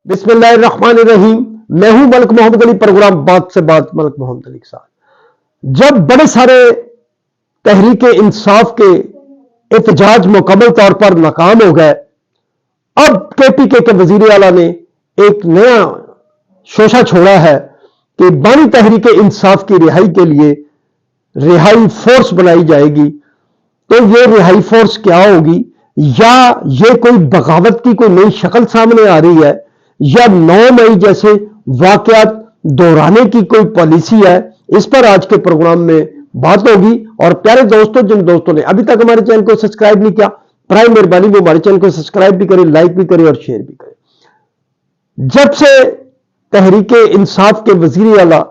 बिस्मिल्लाहिर्रहमानिर्रहीम। मैं हूं मलिक मोहम्मद अली, प्रोग्राम बात से बात मलिक मोहम्मद अली के साथ। जब बड़े सारे तहरीक इंसाफ के एहतजाज मुकम्मल तौर पर नाकाम हो गए, अब केपीके के वजीर आला ने एक नया शोशा छोड़ा है कि बानी तहरीक इंसाफ की रिहाई के लिए रिहाई फोर्स बनाई जाएगी। तो ये रिहाई फोर्स क्या होगी, या ये कोई बगावत की कोई नई शक्ल सामने आ रही है, या 9 मई जैसे वाकयात दोहराने की कोई पॉलिसी है, इस पर आज के प्रोग्राम में बात होगी। और प्यारे दोस्तों, जिन दोस्तों ने अभी तक हमारे चैनल को सब्सक्राइब नहीं किया, प्राइम मेहरबानी वो हमारे चैनल को सब्सक्राइब भी करें, लाइक भी करें और शेयर भी करें। जब से तहरीक इंसाफ के वजीर आला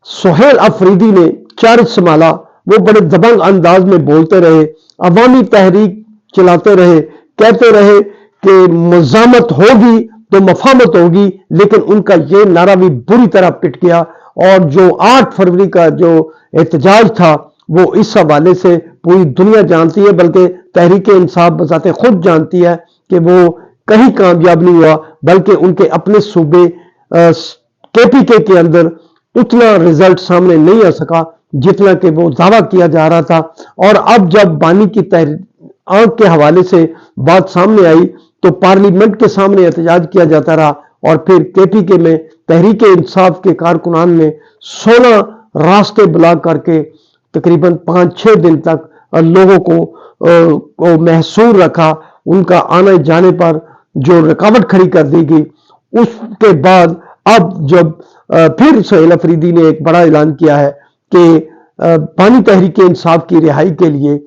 सुहेल अफरीदी ने चार्ज संभाला, वो बड़े दबंग अंदाज में बोलते रहे, अवामी तहरीक चलाते रहे, कहते रहे कि मुजामत होगी तो मफामत होगी, लेकिन उनका ये नारा भी बुरी तरह पिट गया। और जो 8 फरवरी का जो एहतजाज था, वो इस हवाले से पूरी दुनिया जानती है, बल्कि तहरीक इंसाफ बजाते खुद जानती है कि वो कहीं कामयाब नहीं हुआ, बल्कि उनके अपने सूबे केपीके के अंदर उतना रिजल्ट सामने नहीं आ सका जितना कि वो दावा किया जा रहा था। और अब जब बानी की आंख के हवाले से बात सामने आई, तो पार्लियामेंट के सामने एहतजाज किया जाता रहा, और फिर केपीके में तहरीक इंसाफ के कारकुनान ने 16 रास्ते ब्लॉक करके तकरीबन 5-6 दिन तक लोगों को महसूर रखा। उनका आने जाने पर जो रुकावट खड़ी कर दी गई, उसके बाद अब जब फिर सुहेल अफरीदी ने एक बड़ा ऐलान किया है कि बानी तहरीक इंसाफ की रिहाई के लिए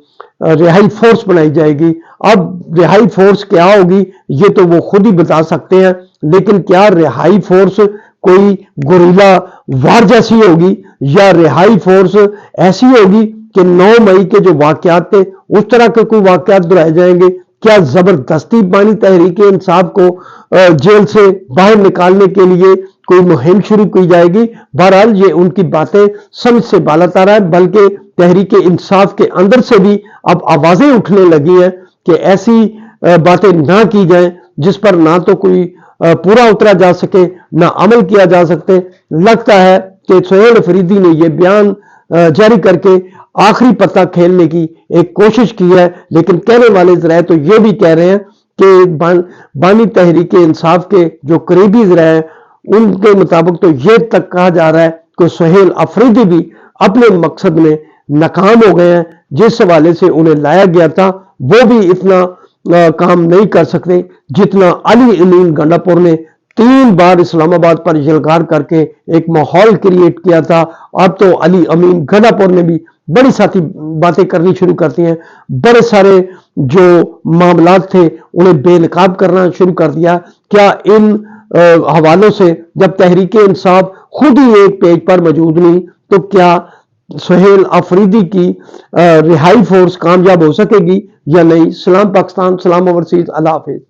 रिहाई फोर्स बनाई जाएगी। अब रिहाई फोर्स क्या होगी ये तो वो खुद ही बता सकते हैं, लेकिन क्या रिहाई फोर्स कोई गुरिल्ला वार जैसी होगी, या रिहाई फोर्स ऐसी होगी कि 9 मई के जो वाकयात थे उस तरह के कोई वाकयात दोहराए जाएंगे? क्या जबरदस्ती बानी तहरीक इंसाफ को जेल से बाहर निकालने के लिए कोई मुहिम शुरू की जाएगी? बहरहाल ये उनकी बातें समझ से बालत आ रहा है, बल्कि तहरीक इंसाफ के अंदर से भी अब आवाजें उठने लगी हैं कि ऐसी बातें ना की जाए जिस पर ना तो कोई पूरा उतरा जा सके, ना अमल किया जा सकते। लगता है कि सुहेल अफरीदी ने यह बयान जारी करके आखिरी पत्ता खेलने की एक कोशिश की है, लेकिन कहने वाले जराए तो ये भी कह रहे हैं कि बानी तहरीक इंसाफ के जो करीबी जराए हैं उनके मुताबिक तो ये तक कहा जा रहा है कि सुहेल अफरीदी भी अपने मकसद में नाकाम हो गए हैं। जिस हवाले से उन्हें लाया गया था वो भी इतना काम नहीं कर सकते जितना अली अमीन गंडापुर ने 3 बार इस्लामाबाद पर यलगार करके एक माहौल क्रिएट किया था। अब तो अली अमीन गंडापुर ने भी बड़ी साथी बातें करनी शुरू करती हैं, बड़े सारे जो मामलात थे उन्हें बेनकाब करना शुरू कर दिया। क्या इन हवालों से जब तहरीक इंसाफ खुद ही एक पेज पर मौजूद नहीं, तो क्या सुहेल अफरीदी की रिहाई फोर्स कामयाब हो सकेगी या नहीं? सलाम पाकिस्तान, सलाम ओवरसीज, अल्लाह हाफिज।